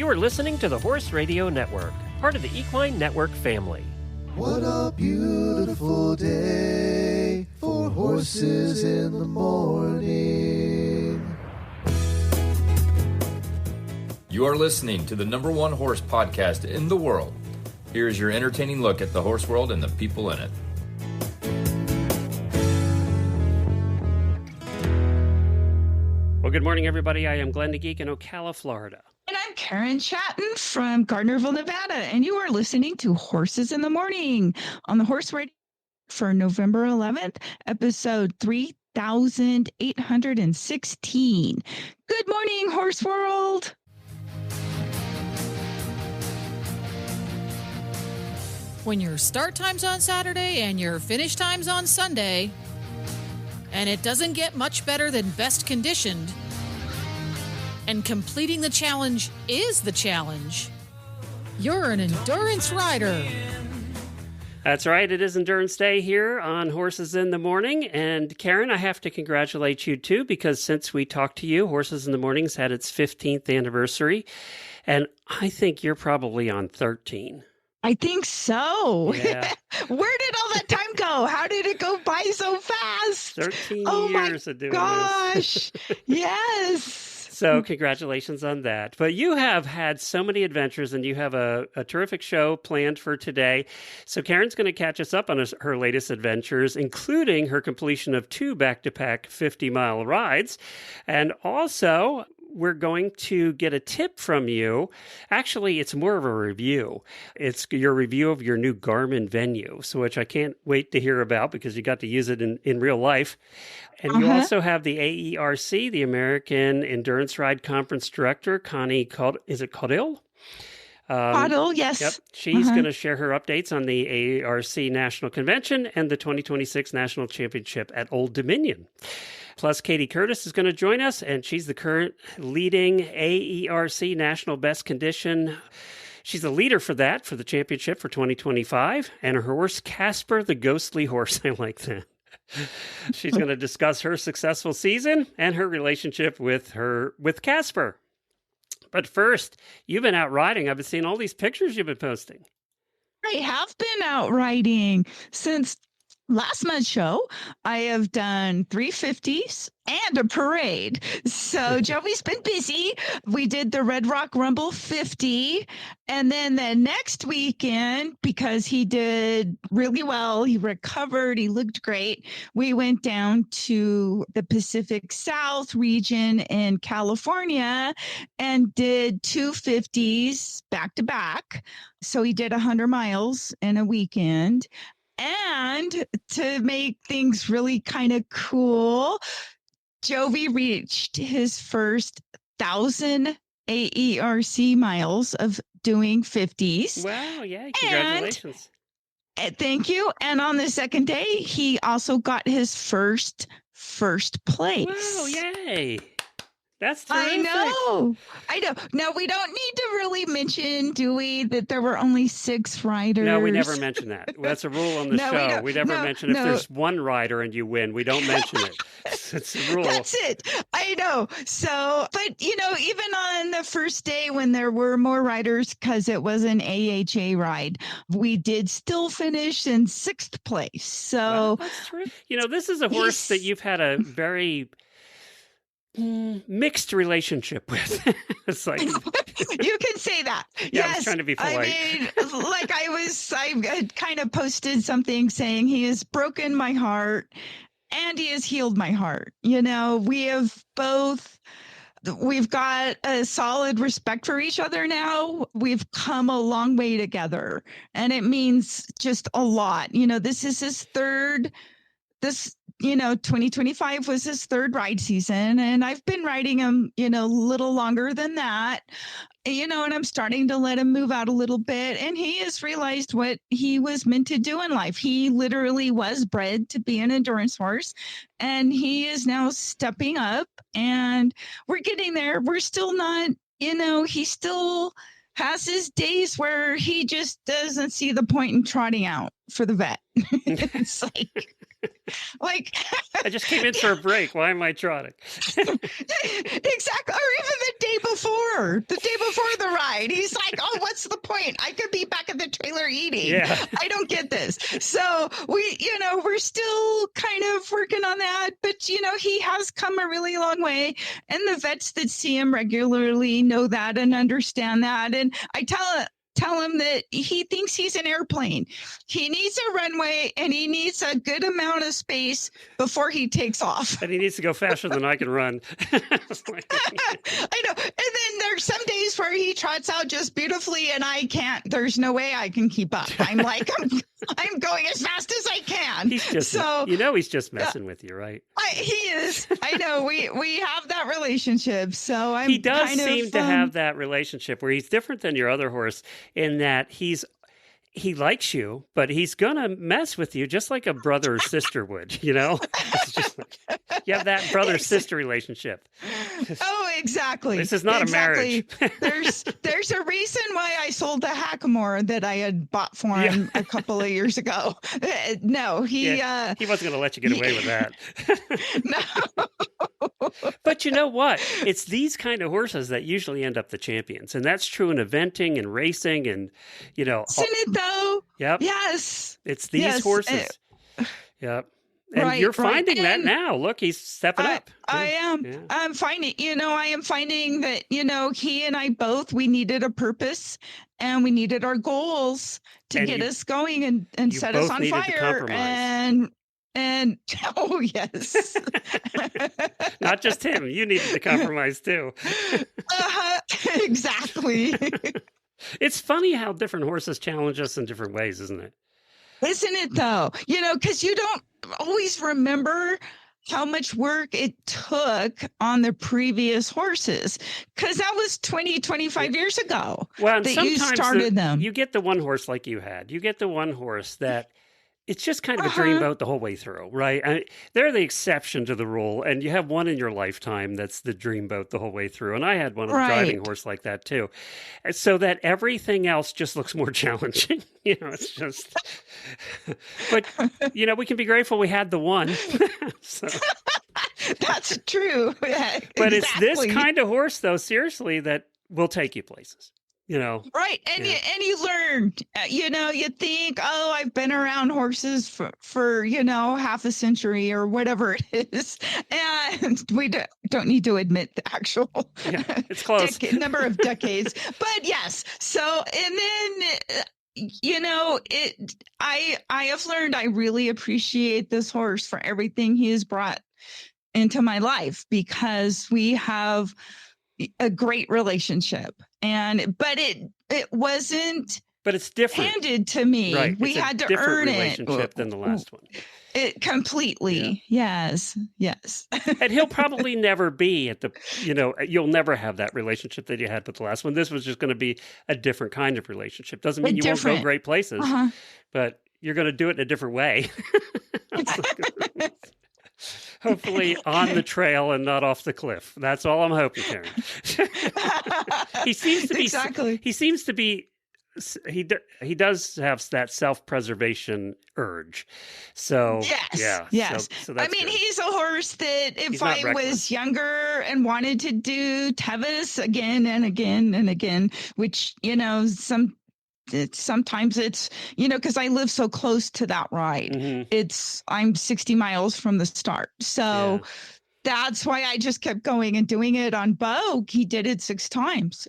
You are listening to the Horse Radio Network, part of the Equine Network family. What a beautiful day for horses in the morning. You are listening to the #1 horse podcast in the world. Here is your entertaining look at the horse world and the people in it. Well, good morning, everybody. I am Glenn the Geek in Ocala, Florida. And I'm Karen Chaton from Gardnerville, Nevada, and you are listening to Horses in the Morning on the Horse Radio for November 11th, episode 3816. Good morning, Horse World. When your start time's on Saturday and your finish time's on Sunday, and it doesn't get much better than best conditioned, and completing the challenge is the challenge, you're an endurance rider. That's right. It is Endurance Day here on Horses in the Morning. And Karen, I have to congratulate you too, because since we talked to you, Horses in the Morning's had its 15th anniversary. And I think you're probably on 13. I think so. Yeah. Where did all that time go? How did it go by so fast? 13 oh years my of doing gosh. this. Yes. So congratulations on that. But you have had so many adventures, and you have a terrific show planned for today. So Karen's going to catch us up on her latest adventures, including her completion of 2 back-to-back 50-mile rides. And also, we're going to get a tip from you. Actually, it's more of a review. It's your review of your new Garmin Venu, so which I can't wait to hear about because you got to use it in real life. And you also have the AERC, the American Endurance Ride Conference Director, Connie Caudill. Is it Caudill? Caudill, yes. Yep. She's going to share her updates on the AERC National Convention and the 2026 National Championship at Old Dominion. Plus, Kayti Curtis is going to join us, and she's the current leading AERC National Best Condition. She's the leader for that, for the championship for 2025, and her horse, Casper the Ghostly Horse. I like that. She's going to discuss her successful season and her relationship with Casper. But first, you've been out riding. I've been seeing all these pictures you've been posting. I have been out riding since last month's show. I have done 350s and a parade. So Jovi's been busy. We did the Red Rock Rumble 50. And then the next weekend, because he did really well, he recovered, he looked great, we went down to the Pacific South region in California and did 250s back to back. So he did 100 miles in a weekend. And to make things really kind of cool, Jovi reached his first 1,000 AERC miles of doing 50s. Wow, yeah, congratulations. And thank you. And on the second day, he also got his first place. Wow, yay. That's terrific. I know. No, we don't need to really mention, do we, that there were only 6 riders? No, we never mention that. That's a rule on the show. We never mention if there's one rider and you win. We don't mention it. It's a rule. That's it. I know. So, but, even on the first day when there were more riders, because it was an AHA ride, we did still finish in 6th place. So, wow, that's true. This is a horse that you've had a very mixed relationship with. It's like you can say that. Yeah, yes, I was trying to be polite. I kind of posted something saying he has broken my heart and he has healed my heart. We've got a solid respect for each other now. We've come a long way together, and it means just a lot. This is his third. 2025 was his 3rd ride season, and I've been riding him, a little longer than that, and I'm starting to let him move out a little bit, and he has realized what he was meant to do in life. He literally was bred to be an endurance horse, and he is now stepping up, and we're getting there. We're still not, he still has his days where he just doesn't see the point in trotting out for the vet. It's like, Like, I just came in for a break. Why am I trotting? exactly. Or even the day before the ride, he's like, oh, what's the point? I could be back at the trailer eating. Yeah. I don't get this. So we're still kind of working on that, but he has come a really long way, and the vets that see him regularly know that and understand that. And I tell him that he thinks he's an airplane. He needs a runway and he needs a good amount of space before he takes off. And he needs to go faster than I can run. I know. And then there's some days where he trots out just beautifully and I can't. There's no way I can keep up. I'm like, I'm going as fast as I can. He's just, he's just messing with you, right? He is. I know. We have that relationship. So he does seem to have that relationship where he's different than your other horse in that he likes you, but he's gonna mess with you just like a brother or sister would, It's just like, you have that brother-sister relationship. Oh, exactly. This is not a marriage. There's a reason why I sold the Hackamore that I had bought for him a couple of years ago. No, he wasn't gonna let you get away with that. No. But you know what? It's these kind of horses that usually end up the champions. And that's true in eventing and racing and, Isn't it though? Yep. Yes. It's these horses. Yep. And you're finding that now. Look, he's stepping up. I am. Yeah. I'm finding, I am finding that, he and I both, we needed a purpose and we needed our goals to get us going and set us on fire. And oh, yes. Not just him. You needed to compromise too. Exactly. It's funny how different horses challenge us in different ways, isn't it? Isn't it though? Because you don't always remember how much work it took on the previous horses. Because that was 25 years ago that you started them. You get the one horse like you had. You get the one horse that it's just kind of a dreamboat the whole way through, right? They're the exception to the rule, and you have one in your lifetime that's the dreamboat the whole way through. And I had one driving horse like that too, and so that everything else just looks more challenging. It's just. But we can be grateful we had the one. So. That's true. Yeah, but it's this kind of horse, though. Seriously, that will take you places. Right. And you learn, you think, oh, I've been around horses for half a century or whatever it is. And we don't need to admit the actual it's close. number of decades. But yes. So, and then, I have learned I really appreciate this horse for everything he has brought into my life because we have a great relationship. But it wasn't. But it's different. Handed to me. Right. We had to earn it. Relationship than the last one. It completely. Yeah. Yes. And he'll probably never be at the. You'll never have that relationship that you had with the last one. This was just going to be a different kind of relationship. Doesn't mean you won't go great places, but you're going to do it in a different way. Hopefully on the trail and not off the cliff. That's all I'm hoping, Karen. He seems to be exactly. He seems to be. He does have that self-preservation urge. So yes. So that's good. Good. He's a horse that if I was younger and wanted to do Tevis again and again and again, which sometimes it's because I live so close to that ride. Mm-hmm. I'm 60 miles from the start, so that's why I just kept going and doing it on Bogue. He did it 6 times,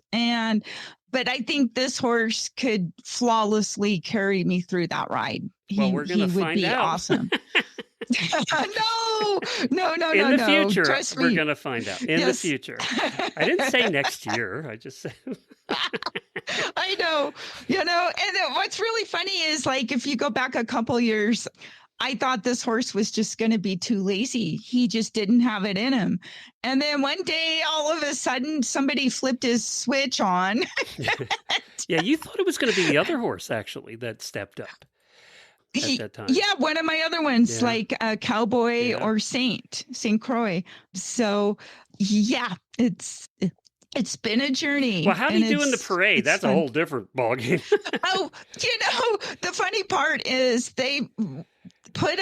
but I think this horse could flawlessly carry me through that ride. We're gonna he would find be out. Awesome. No. In the future, Trust we're me. going to find out. In the future. I didn't say next year. I just said. I know. And what's really funny is if you go back a couple years, I thought this horse was just going to be too lazy. He just didn't have it in him. And then one day, all of a sudden, somebody flipped his switch on. Yeah, you thought it was going to be the other horse, actually, that stepped up. At that time. Yeah, one of my other ones, like Cowboy or Saint Croix. So, it's been a journey. Well, how do you do in the parade? That's fun. A whole different ballgame. The funny part is put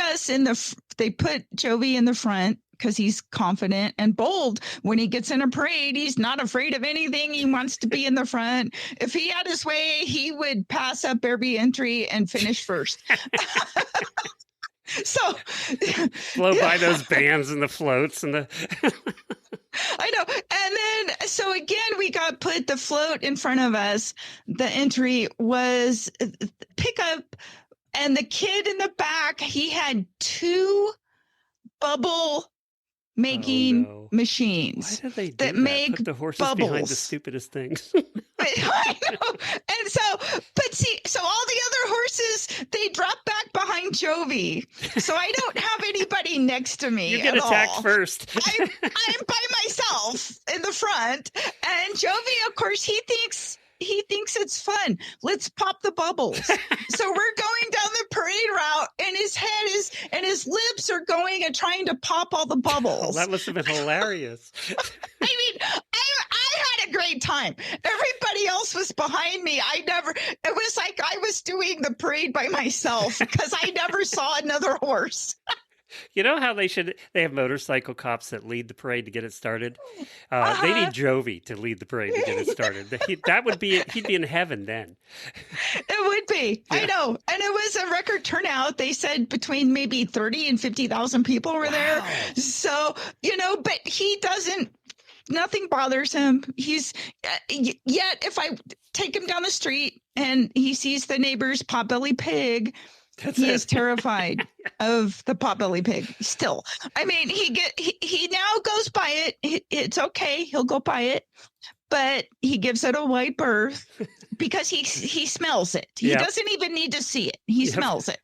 Jovi in the front because he's confident and bold. When he gets in a parade, he's not afraid of anything. He wants to be in the front. If he had his way, he would pass up every entry and finish first. So blow by those bands and the floats and the I know. And then so again we got put the float in front of us. The entry was pickup, and the kid in the back, he had 2 bubble making machines. Why did they do that that? make Put the horses bubbles behind the stupidest things. I know. And so all the other horses, they drop back behind Jovi. So I don't have anybody next to me. You get attacked first. I'm by myself in the front. And Jovi, of course, he thinks it's fun. Let's pop the bubbles. So we're going down the parade route, and his head and his lips are going and trying to pop all the bubbles. Oh, that must have been hilarious. I mean, I had a great time. Everybody else was behind me. It was like I was doing the parade by myself because I never saw another horse. You know how they have motorcycle cops that lead the parade to get it started? They need Jovi to lead the parade to get it started. He'd be in heaven then. It would be. Yeah. I know. And it was a record turnout. They said between maybe 30 and 50,000 people were there. So, but he doesn't, nothing bothers him. He's, yet if I take him down the street and he sees the neighbor's potbelly pig, he is terrified of the potbelly pig still. I mean, he now goes by it. It's okay. He'll go by it, but he gives it a wide berth because he smells it. He doesn't even need to see it. He smells it.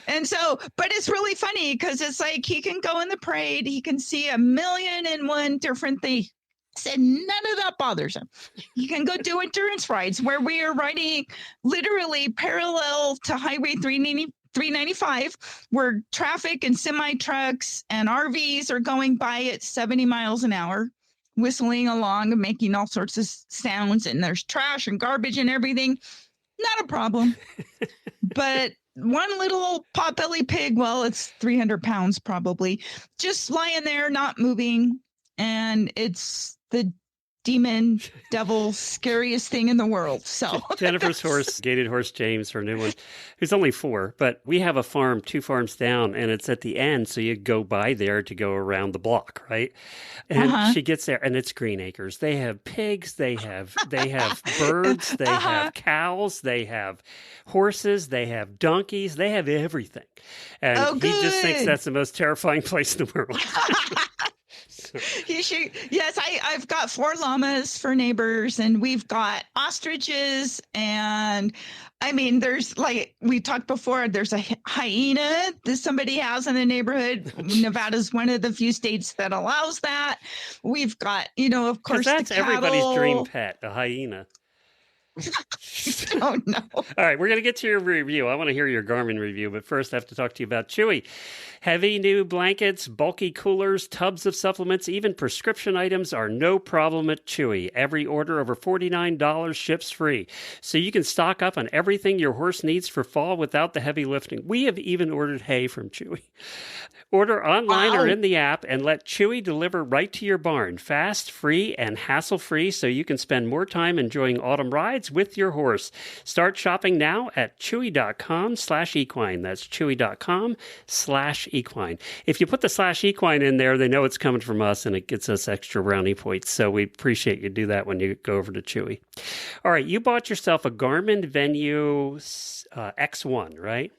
And so, but it's really funny because it's like he can go in the parade. He can see 1,000,001 different things. Said none of that bothers him. He can go do endurance rides where we are riding literally parallel to Highway 395, where traffic and semi trucks and RVs are going by at 70 miles an hour, whistling along and making all sorts of sounds. And there's trash and garbage and everything. Not a problem. But one little potbelly pig, well, it's 300 pounds probably, just lying there, not moving. And it's the demon devil scariest thing in the world. So Jennifer's horse, gaited horse James, her new one, who's only 4, but we have a farm 2 farms down, and it's at the end, so you go by there to go around the block, right? And she gets there, and it's green acres. They have pigs, they have birds, they have cows, they have horses, they have donkeys, they have everything. And he just thinks that's the most terrifying place in the world. Yes, I've got 4 llamas for neighbors, and we've got ostriches, and I mean, there's, like we talked before, there's a hyena that somebody has in the neighborhood. Nevada's one of the few states that allows that. We've got, of course, that's the cattle. Everybody's dream pet, a hyena. Oh, no. All right, we're going to get to your review. I want to hear your Garmin review, but first I have to talk to you about Chewy. Heavy new blankets, bulky coolers, tubs of supplements, even prescription items are no problem at Chewy. Every order over $49 ships free. So you can stock up on everything your horse needs for fall without the heavy lifting. We have even ordered hay from Chewy. Order online or in the app and let Chewy deliver right to your barn. Fast, free, and hassle-free so you can spend more time enjoying autumn rides with your horse. Start shopping now at chewy.com/equine. That's chewy.com/equine. If you put the /equine in there, they know it's coming from us and it gets us extra brownie points. So we appreciate you do that when you go over to Chewy. All right, you bought yourself a Garmin Venu X1, right?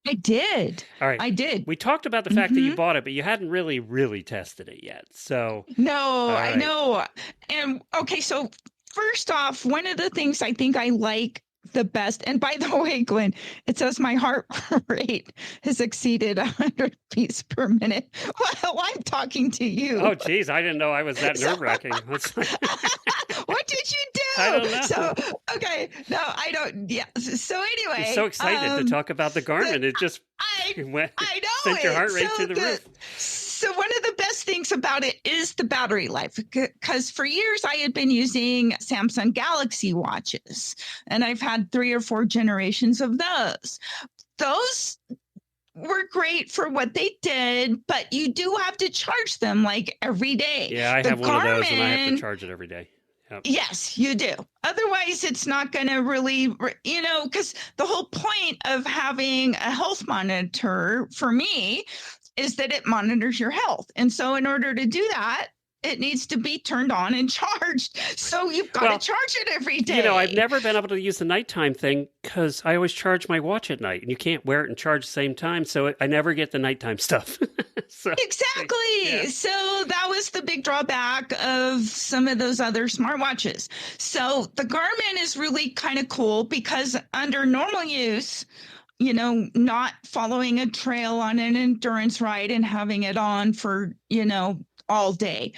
I did. All right. I did. We talked about the fact that you bought it, but you hadn't really tested it yet. So no, right. I know. And okay, so first off, one of the things I think I like the best, and by the way, Glenn, it says my heart rate has exceeded 100 beats per minute while I'm talking to you. Oh, geez, I didn't know I was that nerve-wracking. What did you do? I don't know. So, okay, no, I don't. Yeah. So anyway, I'm so excited to talk about the Garmin. It just sent your heart rate to the roof. So one of the best things about it is the battery life, because for years I had been using Samsung Galaxy watches, and I've had 3 or 4 generations of those. Those were great for what they did, but you do have to charge them like every day. Yeah, I have one of those and I have to charge it every day. Yep. Yes, you do. Otherwise, it's not going to really, because the whole point of having a health monitor for me is that it monitors your health. And so in order to do that, it needs to be turned on and charged. So you've got to charge it every day. I've never been able to use the nighttime thing because I always charge my watch at night and you can't wear it and charge at the same time. So I never get the nighttime stuff. Exactly. Yeah. So that was the big drawback of some of those other smartwatches. So the Garmin is really kind of cool because under normal use, not following a trail on an endurance ride and having it on for, all day,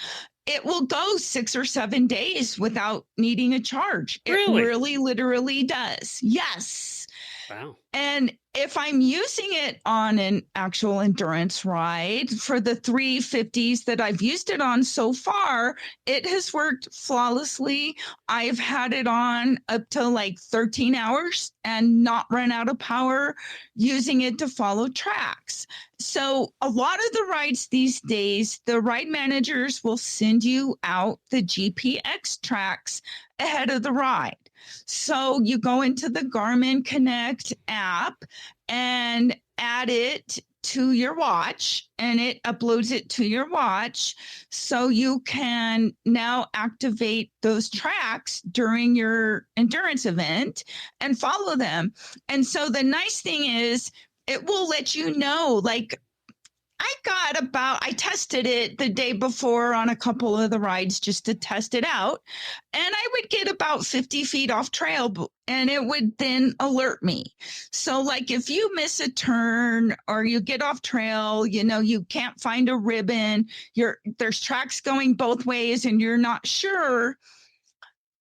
it will go 6 or 7 days without needing a charge. Really? It really literally does. Yes. Wow. And if I'm using it on an actual endurance ride for the 350s that I've used it on so far, it has worked flawlessly. I've had it on up to like 13 hours and not run out of power using it to follow tracks. So a lot of the rides these days, the ride managers will send you out the GPX tracks ahead of the ride. So you go into the Garmin Connect app and add it to your watch, and it uploads it to your watch. So you can now activate those tracks during your endurance event and follow them. And so the nice thing is it will let you know, like, I tested it the day before on a couple of the rides just to test it out. And I would get about 50 feet off trail and it would then alert me. So like if you miss a turn or you get off trail, you can't find a ribbon, there's tracks going both ways and you're not sure,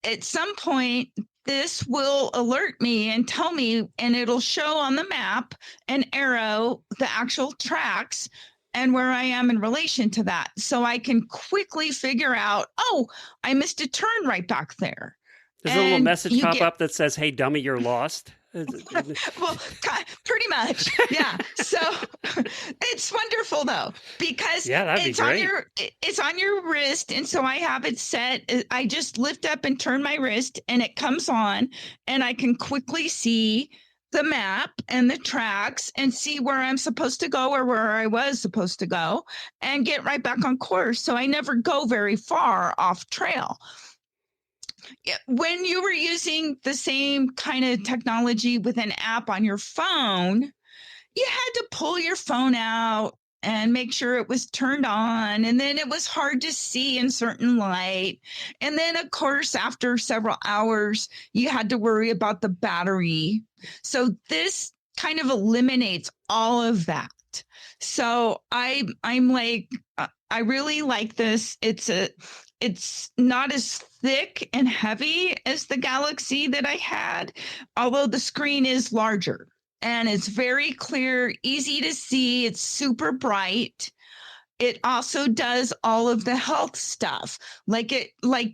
at some point, this will alert me and tell me, and it'll show on the map an arrow, the actual tracks, and where I am in relation to that. So I can quickly figure out, I missed a turn right back there. Does a little message pop up that says, "Hey, dummy, you're lost"? Well, pretty much. Yeah. So it's wonderful though, because it's on your wrist. And so I have it set. I just lift up and turn my wrist and it comes on and I can quickly see the map and the tracks and see where I'm supposed to go or where I was supposed to go and get right back on course. So I never go very far off trail. When you were using the same kind of technology with an app on your phone, you had to pull your phone out and make sure it was turned on. And then it was hard to see in certain light. And then, of course, after several hours, you had to worry about the battery. So this kind of eliminates all of that. So I'm like, I really like this. It's not as thick and heavy as the Galaxy that I had, although the screen is larger and it's very clear, easy to see. It's super bright. It also does all of the health stuff. Like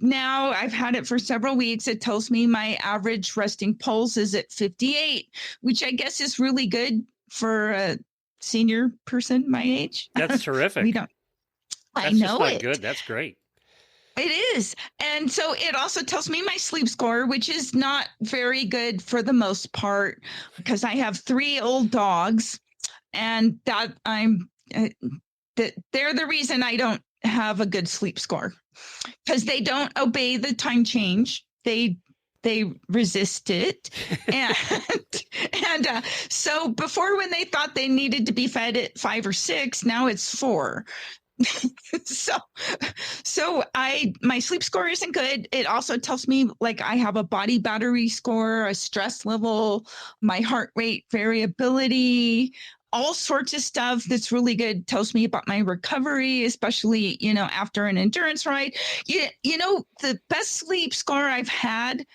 now I've had it for several weeks. It tells me my average resting pulse is at 58, which I guess is really good for a senior person my age. That's terrific. I know just not good. That's great. It is. And so it also tells me my sleep score, which is not very good for the most part because I have 3 old dogs and that they're the reason I don't have a good sleep score because they don't obey the time change. They resist it. And so before, when they thought they needed to be fed at 5 or 6, now it's 4. So my sleep score isn't good. It also tells me like I have a body battery score, a stress level, my heart rate variability, all sorts of stuff that's really good. Tells me about my recovery, especially, after an endurance ride. The best sleep score I've had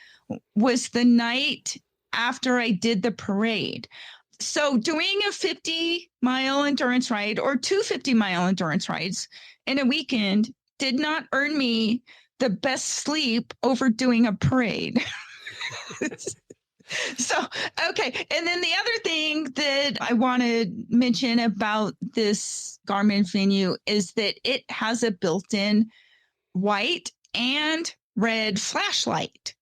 was the night after I did the parade. So doing a 50-mile endurance ride or 2 50-mile endurance rides in a weekend did not earn me the best sleep over doing a parade. So, okay. And then the other thing that I want to mention about this Garmin Venu is that it has a built-in white and red flashlight,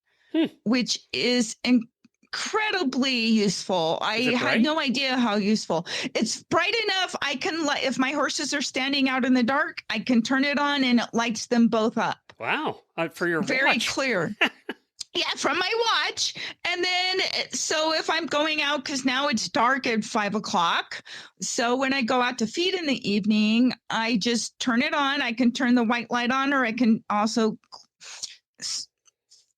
which is incredibly useful. I had no idea how useful. It's bright enough. I can if my horses are standing out in the dark, I can turn it on and it lights them both up. Wow. For your Very watch. clear. Yeah, from my watch. And then, so if I'm going out, because now it's dark at 5 o'clock. So when I go out to feed in the evening, I just turn it on. I can turn the white light on, or I can also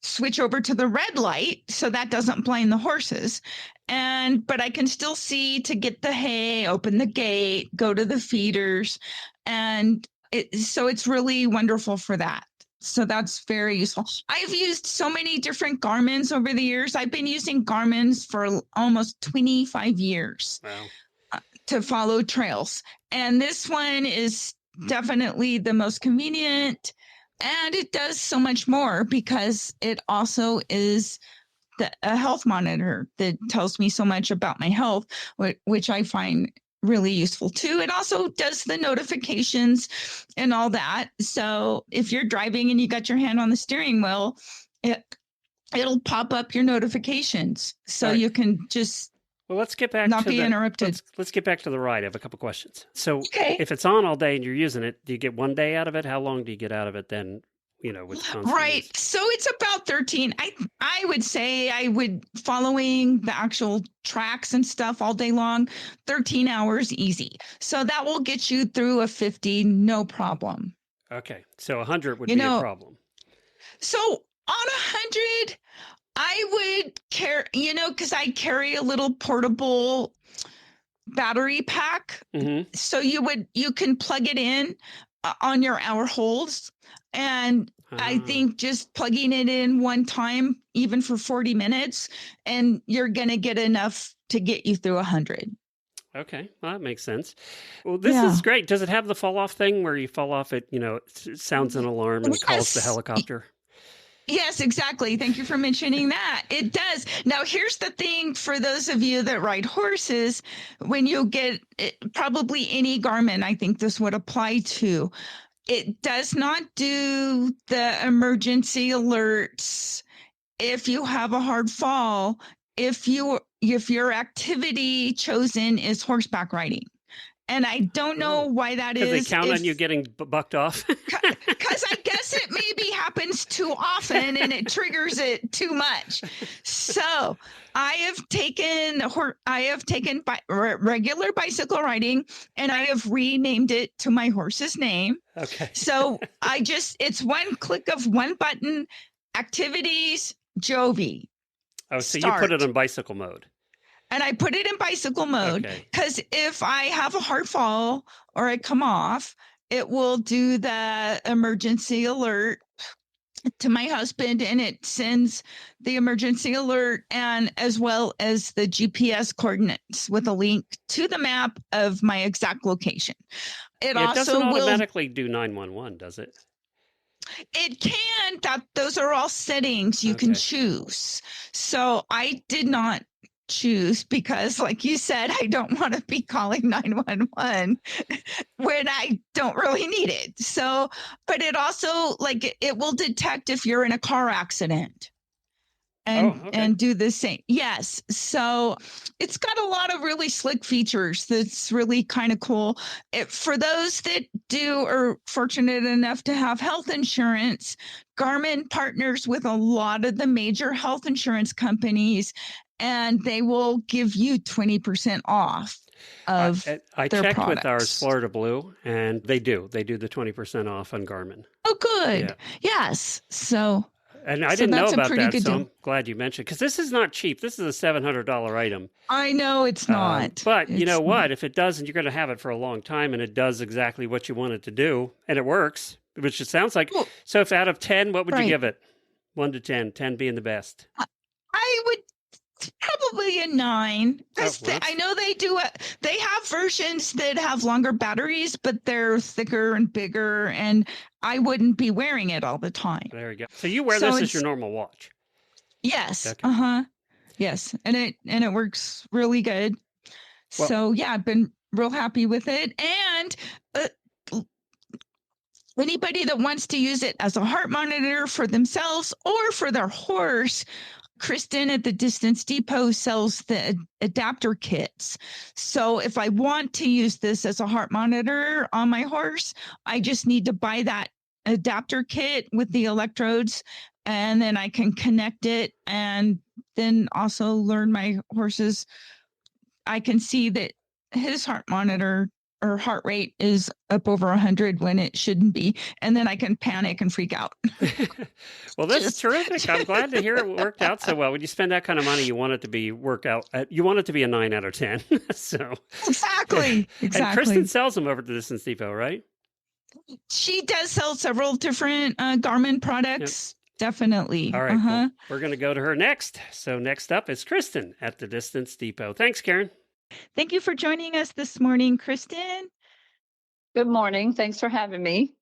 switch over to the red light. So that doesn't blind the horses. But I can still see to get the hay, open the gate, go to the feeders. And so it's really wonderful for that. So that's very useful. I've used so many different Garmins over the years. I've been using Garmins for almost 25 years to follow trails. And this one is definitely the most convenient. And it does so much more because it also is a health monitor that tells me so much about my health, which I find really useful too. It also does the notifications and all that. So if you're driving and you got your hand on the steering wheel, it'll pop up your notifications. So you can just let's get back not be interrupted. Let's get back to the ride. I have a couple questions. So if it's on all day and you're using it, do you get 1 day out of it? How long do you get out of it then? With right. Use? So it's about 13. I would say following the actual tracks and stuff all day long, 13 hours easy. So that will get you through a 50, no problem. Okay. So 100 would be a problem. So on 100, I would carry, because I carry a little portable battery pack. Mm-hmm. So you can plug it in on your hour holds. And I think just plugging it in one time, even for 40 minutes, and you're going to get enough to get you through 100. Okay. Well, that makes sense. Well, this is great. Does it have the fall off thing where you fall off it, it sounds an alarm and calls the helicopter? Yes, exactly. Thank you for mentioning that. It does. Now, here's the thing for those of you that ride horses, when you get probably any Garmin, I think this would apply to. It does not do the emergency alerts if you have a hard fall, if your activity chosen is horseback riding. And I don't know why that is. Because they count on you getting bucked off? Because I guess it maybe happens too often and it triggers it too much. So I have taken regular bicycle riding and I have renamed it to my horse's name. Okay. So it's one click of one button, activities, Jovi. Oh, so you put it on bicycle mode. And I put it in bicycle mode because if I have a hard fall or I come off, it will do the emergency alert to my husband and it sends the emergency alert and as well as the GPS coordinates with a link to the map of my exact location. It doesn't automatically do 911, does it? It can. Those are all settings you can choose. So I did not choose because, like you said, I don't want to be calling 911 when I don't really need it. So, but it also it will detect if you're in a car accident and do the same. Yes. So it's got a lot of really slick features that's really kind of cool. For those that are fortunate enough to have health insurance, Garmin partners with a lot of the major health insurance companies, and they will give you 20% off of I their checked products. with ours, Florida Blue, and they do the 20% off on Garmin. Oh, good. Yeah. Yes. So. And I didn't know about that, so I'm glad you mentioned, because this is not cheap. This is a $700 item. I know it's not. But you know what? If it doesn't, you're going to have it for a long time, and it does exactly what you want it to do, and it works, which it sounds like. Well, so if out of 10, what would you give it? 1 to 10, 10 being the best. I would probably a 9. I know they have versions that have longer batteries, but they're thicker and bigger, and I wouldn't be wearing it all the time. There you go. So you wear this as your normal watch? Yes. Okay. Yes. And it works really good. Well- So yeah, I've been real happy with it. And anybody that wants to use it as a heart monitor for themselves or for their horse, Kristen at the Distance Depot sells the adapter kits. So if I want to use this as a heart monitor on my horse, I just need to buy that adapter kit with the electrodes, and then I can connect it and then also learn my horse's. I can see that his heart monitor or heart rate is up over 100 when it shouldn't be. And then I can panic and freak out. Well, that's terrific. I'm glad to hear it worked out so well. When you spend that kind of money, you want it to be work out. You want it to be a 9 out of 10. So Exactly. And Kristen sells them over to Distance Depot, right? She does sell several different Garmin products. Yep. Definitely. All right. Well, we're going to go to her next. So next up is Kristen at the Distance Depot. Thanks, Karen. Thank you for joining us this morning, Kristen. Good morning. Thanks for having me.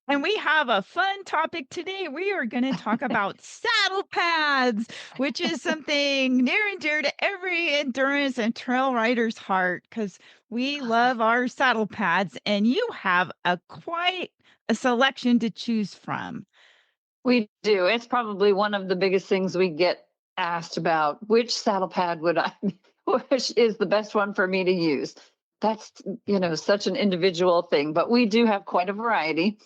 And we have a fun topic today. We are going to talk about saddle pads, which is something near and dear to every endurance and trail rider's heart, because we love our saddle pads, and you have quite a selection to choose from. We do. It's probably one of the biggest things we get asked about. Which saddle pad which is the best one for me to use? That's, such an individual thing, but we do have quite a variety.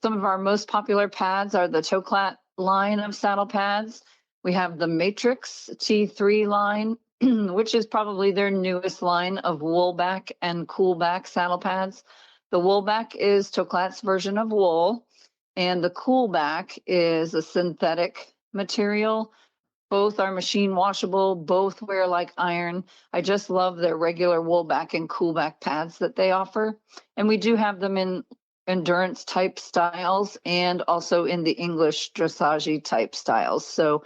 Some of our most popular pads are the Toclat line of saddle pads. We have the Matrix T3 line, which is probably their newest line of woolback and coolback saddle pads. The woolback is Toclat's version of wool, and the coolback is a synthetic material. Both are machine washable, both wear like iron. I just love their regular woolback and coolback pads that they offer. And we do have them in endurance type styles and also in the English dressage type styles. So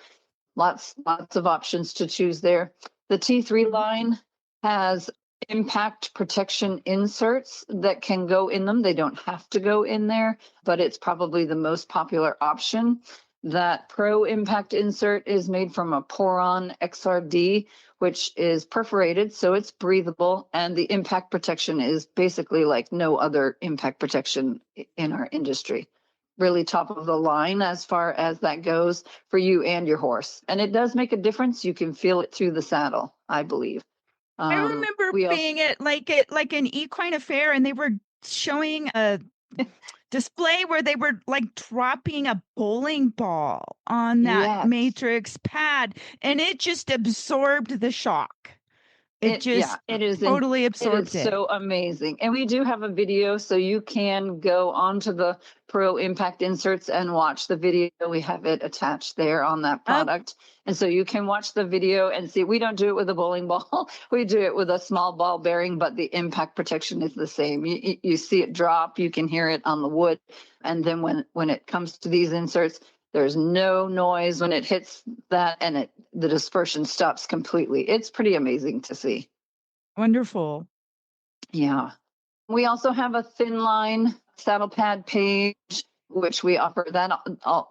lots of options to choose there. The T3 line has impact protection inserts that can go in them. They don't have to go in there, but it's probably the most popular option. That Pro Impact insert is made from a Poron XRD, which is perforated, so it's breathable, and the impact protection is basically like no other impact protection in our industry. Really top of the line as far as that goes for you and your horse. And it does make a difference. You can feel it through the saddle, I believe. I remember being at an equine affair, and they were showing a display where they were like dropping a bowling ball on that Matrix pad, and it just absorbed the shock. It is totally absorbed it. So amazing. And we do have a video, so you can go onto the Pro Impact inserts and watch the video. We have it attached there on that product. And so you can watch the video and see, we don't do it with a bowling ball. We do it with a small ball bearing, but the impact protection is the same. You see it drop, you can hear it on the wood. And then when it comes to these inserts, there's no noise when it hits that, and the dispersion stops completely. It's pretty amazing to see. Wonderful. Yeah. We also have a thin line saddle pad page, which we offer that.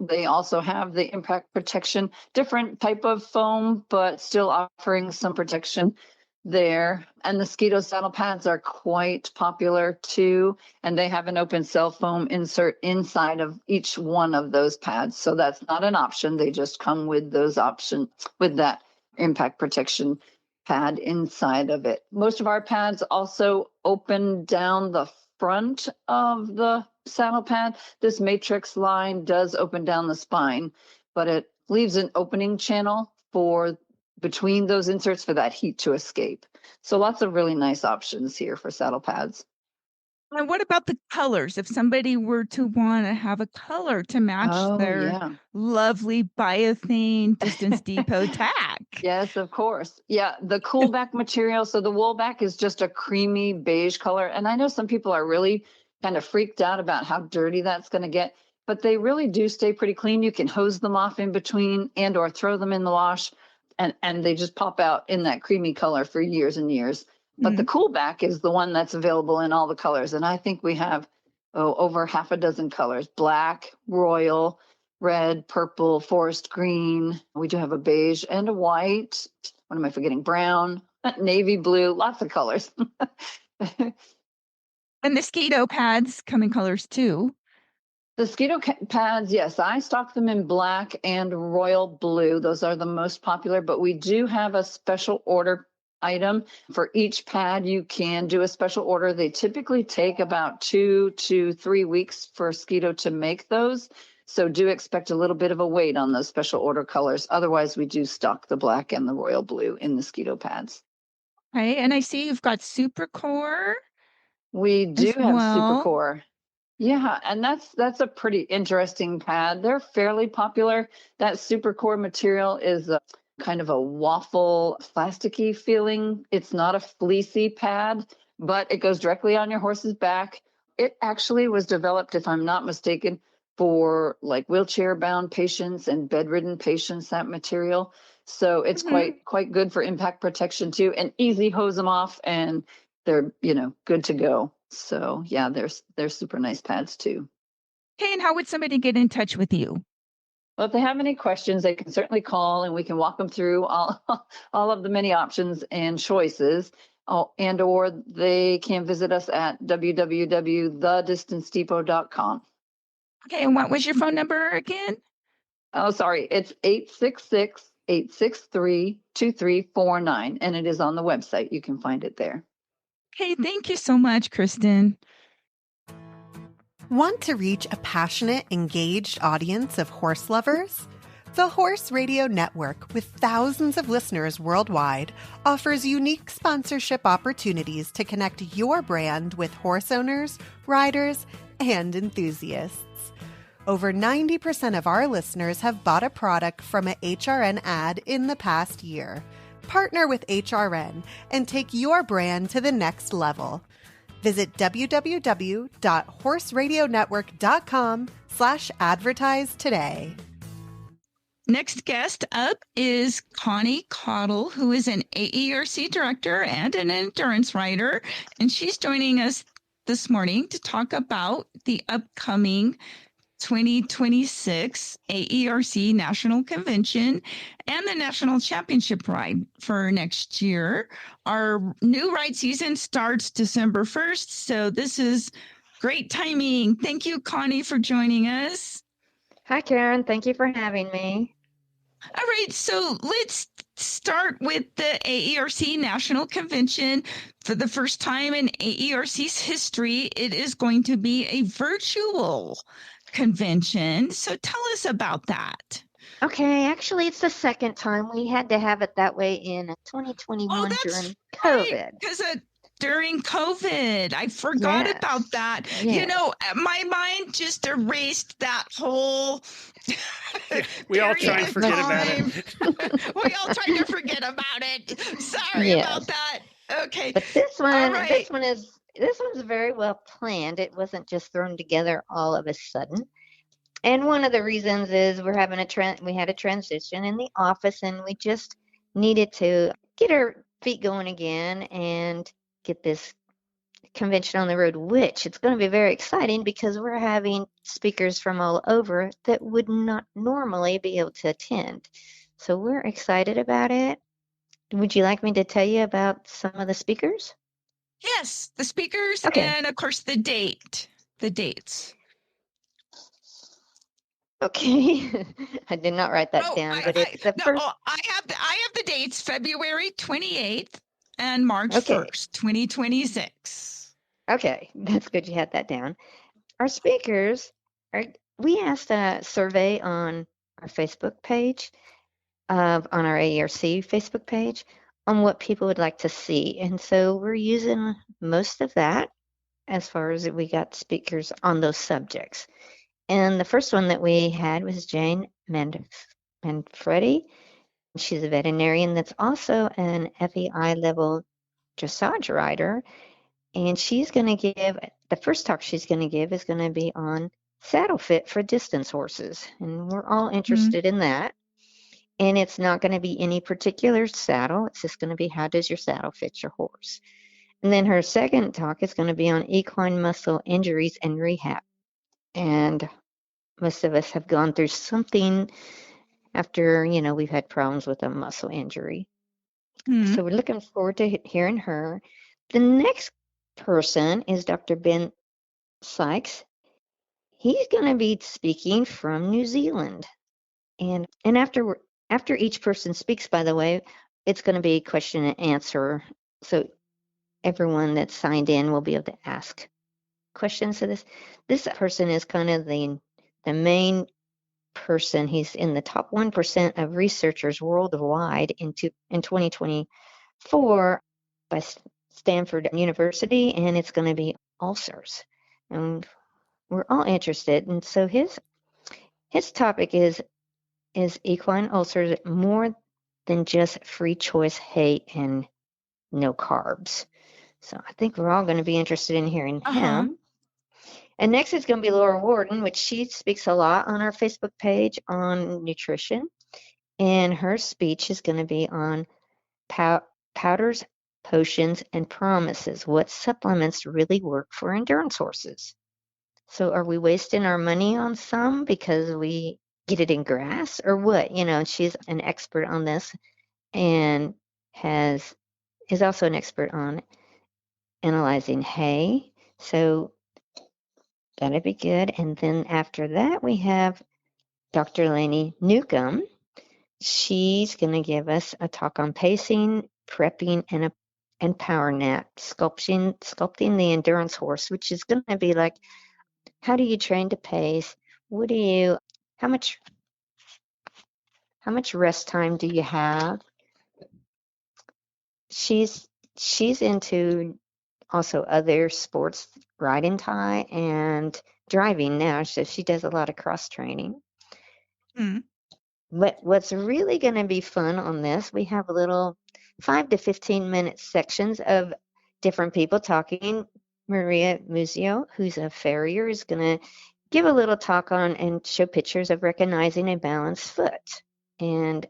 They also have the impact protection, different type of foam, but still offering some protection there. And the Skeeto saddle pads are quite popular too, and they have an open cell foam insert inside of each one of those pads. So that's not an option. They just come with those options, with that impact protection pad inside of it. Most of our pads also open down the front of the saddle pad. This Matrix line does open down the spine, but it leaves an opening channel for between those inserts for that heat to escape. So lots of really nice options here for saddle pads. And what about the colors? If somebody were to want to have a color to match their lovely Biothane Distance Depot tag. Yes, of course. Yeah, the coolback material. So the woolback is just a creamy beige color. And I know some people are really kind of freaked out about how dirty that's going to get, but they really do stay pretty clean. You can hose them off in between and or throw them in the wash, and they just pop out in that creamy color for years and years. But the coolback is the one that's available in all the colors. And I think we have over half a dozen colors: black, royal, red, purple, forest green. We do have a beige and a white. What am I forgetting? Brown, navy blue, lots of colors. And mosquito pads come in colors too. The mosquito pads, yes, I stock them in black and royal blue. Those are the most popular, but we do have a special order item for each pad. You can do a special order. They typically take about 2 to 3 weeks for mosquito to make those. So do expect a little bit of a wait on those special order colors. Otherwise, we do stock the black and the royal blue in mosquito pads. Okay, and I see you've got Super Core. We do as have well. Super Core. Yeah, and that's a pretty interesting pad. They're fairly popular. That Super Core material is a kind of a waffle, plasticky feeling. It's not a fleecy pad, but it goes directly on your horse's back. It actually was developed, if I'm not mistaken, for like wheelchair-bound patients and bedridden patients, that material. So it's quite good for impact protection too, and easy hose them off, and they're, good to go. So yeah, they're super nice pads too. Okay, and how would somebody get in touch with you? Well, if they have any questions, they can certainly call and we can walk them through all of the many options and choices. And or they can visit us at www.thedistancedepot.com. Okay, and what was your phone number again? Oh, sorry. It's 866-863-2349, and it is on the website. You can find it there. Okay, thank you so much, Kristen. Want to reach a passionate, engaged audience of horse lovers? The Horse Radio Network, with thousands of listeners worldwide, offers unique sponsorship opportunities to connect your brand with horse owners, riders, and enthusiasts. Over 90% of our listeners have bought a product from a HRN ad in the past year. Partner with HRN and take your brand to the next level. Visit www.horseradionetwork.com/advertise today. Next guest up is Connie Caudill, who is an AERC director and an endurance rider. And she's joining us this morning to talk about the upcoming 2026 AERC National Convention and the National Championship ride for next year. Our new ride season starts December 1st, so this is great timing. Thank you, Connie, for joining us. Hi, Karen. Thank you for having me. All right, so let's start with the AERC National Convention. For the first time in AERC's history, it is going to be a virtual convention. So tell us about that. Okay, actually, it's the second time. We had to have it that way in 2021 during COVID. Because during COVID, I forgot about that. Yes. My mind just erased that whole. We all try to forget about it. We all try to forget about it. Sorry about that. Okay. But this one, right. this one's very well planned. It wasn't just thrown together all of a sudden. And one of the reasons is we're having we had a transition in the office, and we just needed to get our feet going again and get this convention on the road, which it's going to be very exciting because we're having speakers from all over that would not normally be able to attend. So we're excited about it. Would you like me to tell you about some of the speakers? Yes, the speakers, Okay. and of course the dates. Okay, I did not write that down, but it's the first. I have the dates: February 28th and March Okay. 1st, 2026. Okay, that's good you had that down. Our speakers we asked a survey on our Facebook page, on our AERC Facebook page, on what people would like to see. And so we're using most of that as far as we got speakers on those subjects. And the first one that we had was Jane Manfredi. She's a veterinarian that's also an FEI level dressage rider. And she's going to give, the first talk she's going to give is going to be on saddle fit for distance horses. And we're all interested in that. And it's not going to be any particular saddle. It's just going to be how does your saddle fit your horse. And then her second talk is going to be on equine muscle injuries and rehab. And most of us have gone through something after, we've had problems with a muscle injury. Mhm. So we're looking forward to hearing her. The next person is Dr. Ben Sykes. He's going to be speaking from New Zealand. And after each person speaks, by the way, it's going to be question and answer. So everyone that's signed in will be able to ask questions to this. This person is kind of the main person. He's in the top 1% of researchers worldwide in 2024 by Stanford University, and it's going to be ulcers. And we're all interested. And so his topic is equine ulcers more than just free choice hay and no carbs? So I think we're all going to be interested in hearing him. And next is going to be Laura Warden, which she speaks a lot on our Facebook page on nutrition. And her speech is going to be on powders, potions, and promises. What supplements really work for endurance horses? So are we wasting our money on some because we get it in grass or what? She's an expert on this and is also an expert on analyzing hay. So that'd be good. And then after that, we have Dr. Lainey Newcomb. She's going to give us a talk on pacing, prepping, and power nap, sculpting the endurance horse, which is going to be like, how do you train to pace? How much rest time do you have? She's into also other sports, riding tie and driving now. So she does a lot of cross training. But what's really going to be fun on this, we have a little 5 to 15 minute sections of different people talking. Maria Muzio, who's a farrier, is going to give a little talk on and show pictures of recognizing a balanced foot. And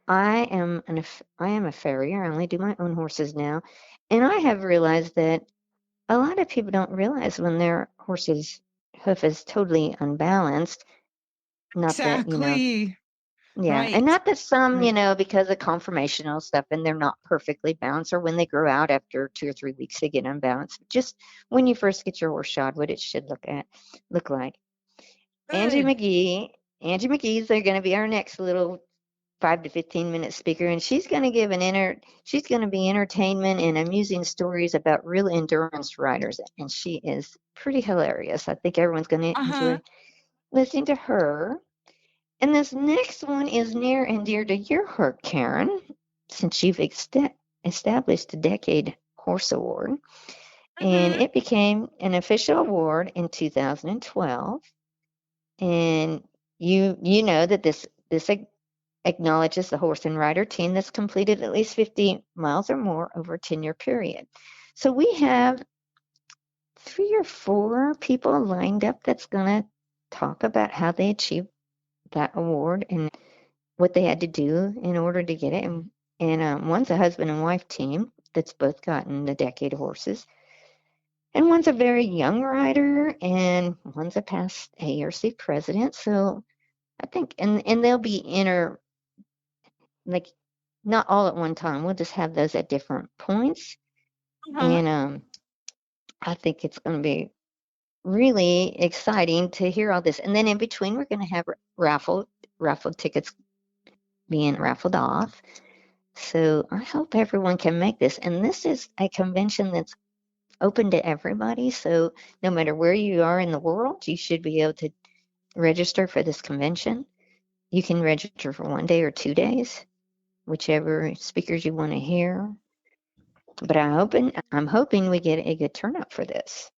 I am a farrier. I only do my own horses now. And I have realized that a lot of people don't realize when their horse's hoof is totally unbalanced. Not Exactly. that, yeah. Right. And not that some, because of conformational stuff and they're not perfectly balanced, or when they grow out after 2 or 3 weeks, they get unbalanced. Just when you first get your horse shod, what it should look like. Angie McGee's they're going to be our next little 5 to 15 minute speaker, and she's going to give she's going to be entertainment and amusing stories about real endurance riders, and she is pretty hilarious. I think everyone's going to enjoy listening to her. And this next one is near and dear to your heart, Karen, since you've established the Decade Horse Award, and it became an official award in 2012. And you know that this acknowledges the horse and rider team that's completed at least 50 miles or more over a 10-year period. So we have 3 or 4 people lined up that's going to talk about how they achieved that award and what they had to do in order to get it. And one's a husband and wife team that's both gotten the Decade horses. And one's a very young rider, and one's a past AERC president. So I think, and they'll be not all at one time. We'll just have those at different points. And I think it's going to be really exciting to hear all this. And then in between, we're going to have raffle tickets being raffled off. So I hope everyone can make this. And this is a convention that's open to everybody. So no matter where you are in the world, you should be able to register for this convention. You can register for 1 day or 2 days, whichever speakers you want to hear. But I'm hoping we get a good turnout for this.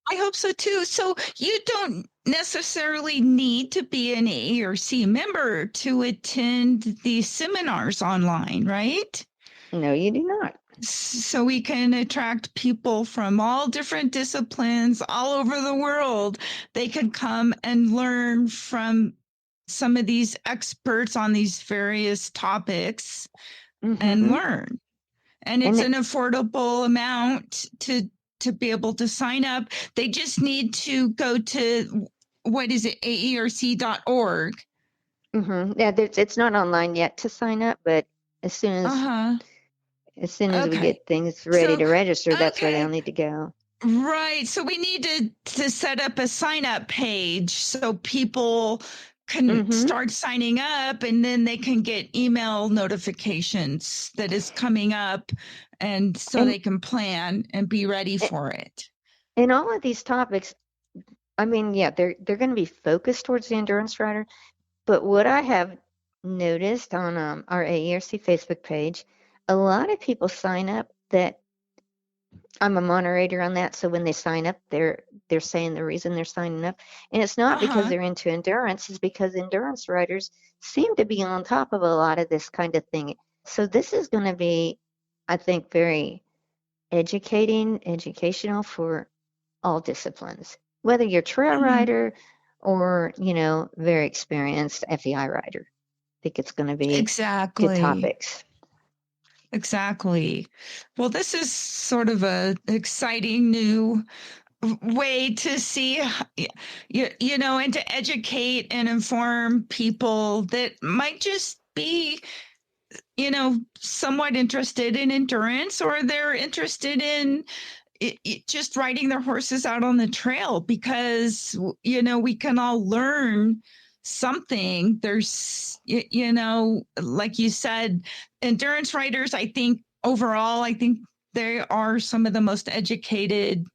I hope so too. So you don't necessarily need to be an AERC member to attend these seminars online, right? No, you do not. So we can attract people from all different disciplines all over the world. They can come and learn from some of these experts on these various topics and learn. And it's an affordable amount to be able to sign up. They just need to go to what is it, AERC.org. Yeah, it's not online yet to sign up, but as soon as we Okay. get things ready So, to register, that's where okay. they'll need to go. Right. So we need to set up a sign up page so people can start signing up, and then they can get email notifications that is coming up, and so they can plan and be ready for it. And all of these topics, I mean, yeah, they're going to be focused towards the endurance rider. But what I have noticed on our AERC Facebook page, a lot of people sign up that I'm a moderator on that. So when they sign up, they're saying the reason they're signing up. And it's not because they're into endurance, it's because endurance riders seem to be on top of a lot of this kind of thing. So this is going to be, I think, very educational for all disciplines, whether you're trail rider or, very experienced FEI rider. I think it's going to be good topics. Exactly. Well, this is sort of a exciting new way to see, and to educate and inform people that might just be, somewhat interested in endurance, or they're interested in just riding their horses out on the trail, because, we can all learn something. There's, like you said, endurance riders, I think they are some of the most educated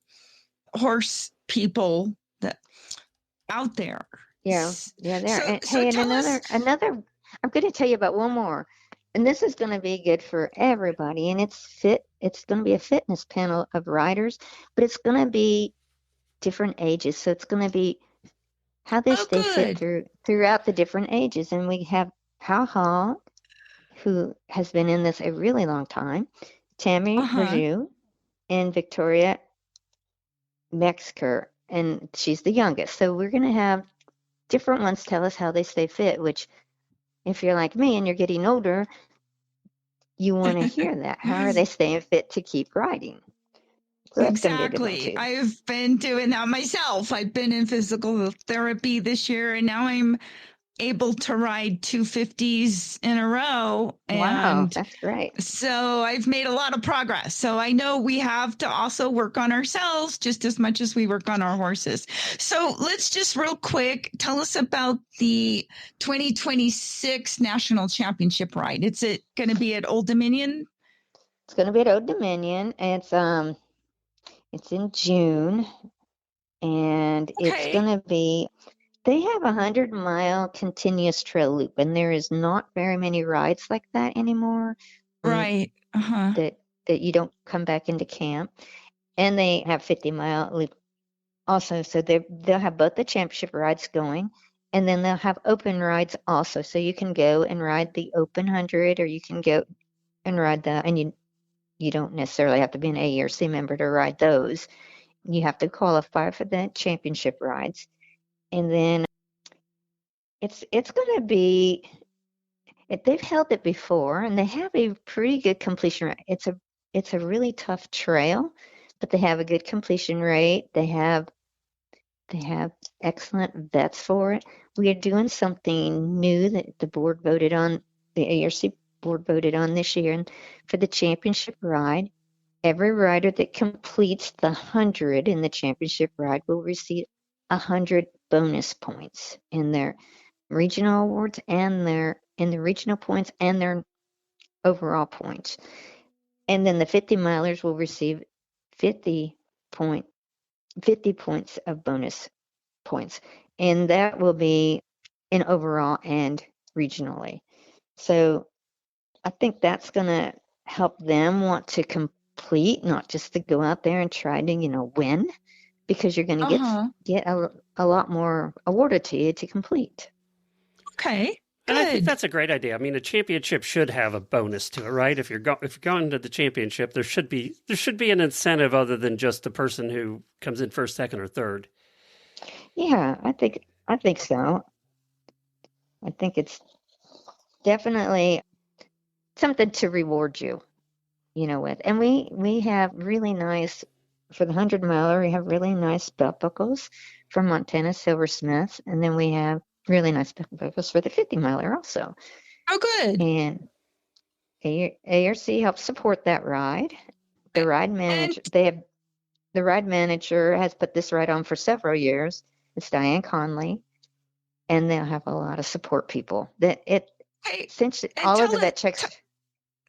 horse people that out there. Yeah, there. And another, I'm going to tell you about one more, and this is going to be good for everybody. And it's going to be a fitness panel of riders, but it's going to be different ages. So it's going to be how they stay fit throughout the different ages. And we have Ha, who has been in this a really long time, Tammy Raju, and Victoria Metzger, and she's the youngest. So we're going to have different ones tell us how they stay fit, which if you're like me and you're getting older, you want to hear that. How are they staying fit to keep riding? So exactly. I've been doing that myself. I've been in physical therapy this year, and now I'm able to ride 250s in a row. Wow, that's great. So I've made a lot of progress. So I know we have to also work on ourselves just as much as we work on our horses. So let's just real quick, tell us about the 2026 National Championship ride. Is it going to be at Old Dominion? It's going to be at Old Dominion. And it's in June, and it's going to be, they have 100-mile continuous trail loop, and there is not very many rides like that anymore. Right. That you don't come back into camp. And they have 50-mile loop also. So they'll have both the championship rides going, and then they'll have open rides also. So you can go and ride the open 100, or you can go and ride and you don't necessarily have to be an AERC member to ride those. You have to qualify for the championship rides. And then it's going to be, they've held it before, and they have a pretty good completion rate. It's a really tough trail, but they have a good completion rate. They have excellent vets for it. We are doing something new that the board voted on, the AERC board voted on this year. And for the championship ride, every rider that completes the 100 in the championship ride will receive 100 bonus points in their regional awards, and in the regional points and their overall points. And then the 50-milers will receive 50 points of bonus points. And that will be in overall and regionally. So I think that's going to help them want to complete, not just to go out there and try to, win, because you're going to get a lot more awarded to you to complete. Okay. And I think that's a great idea. I mean, a championship should have a bonus to it, right? If you're going to the championship, there should be an incentive other than just the person who comes in first, second, or third. Yeah, I think so. I think it's definitely something to reward you, with. And we have really nice for the 100-miler, we have really nice belt buckles from Montana Silversmith, and then we have really nice belt buckles for the 50-miler also. Oh, good. And AERC helps support that ride. The ride manager has put this ride on for several years. It's Diane Conley, and they'll have a lot of support people. All of the vet checks.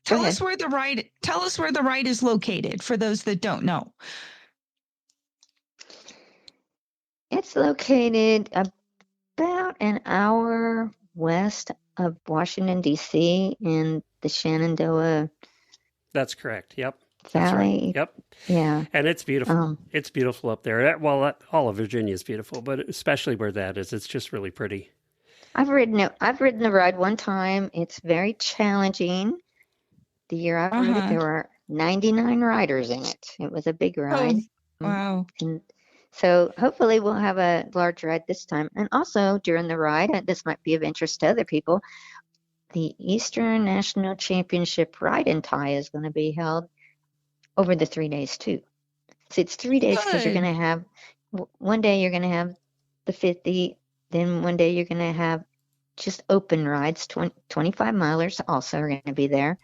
Tell us where the ride is located for those that don't know. It's located about an hour west of Washington, D.C. in the Shenandoah. That's correct. Yep. Valley. That's right. Yep. Yeah. And it's beautiful. It's beautiful up there. Well, all of Virginia is beautiful, but especially where that is, it's just really pretty. I've ridden the ride one time. It's very challenging. The year I rode it, there were 99 riders in it. It was a big ride. Oh, wow. And so hopefully we'll have a large ride this time. And also during the ride, this might be of interest to other people, the Eastern National Championship Ride and Tie is going to be held over the 3 days too. So it's 3 days because you're going to have, one day you're going to have the 50, then one day you're going to have just open rides, 25 milers also are going to be there.